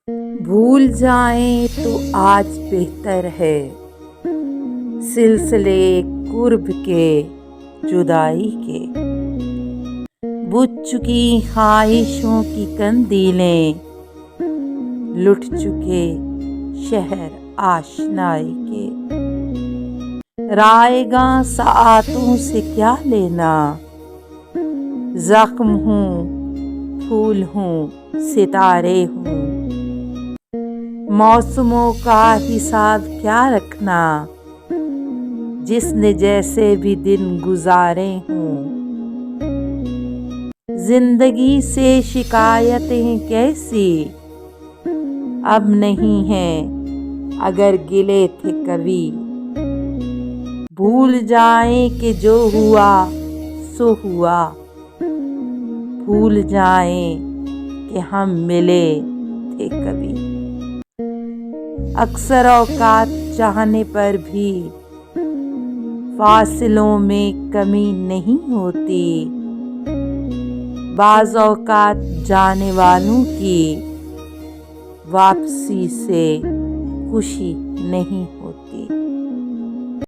भूल जाएं तो आज बेहतर है, सिलसिले कुर्ब के जुदाई के। बुझ चुकी ख्वाहिशों की कंदीलें, लुट चुके शहर आशनाई के। रायगा साआतों से क्या लेना, जख्म हूँ फूल हूँ सितारे हूँ। मौसमों का हिसाब क्या रखना, जिसने जैसे भी दिन गुजारे हों। जिंदगी से शिकायतें कैसी अब नहीं हैं, अगर गिले थे कभी। भूल जाएं कि जो हुआ सो हुआ, भूल जाएं कि हम मिले थे कभी। अक्सर औकात चाहने पर भी फासिलों में कमी नहीं होती। बाज़ औकात जाने वालों की वापसी से खुशी नहीं होती।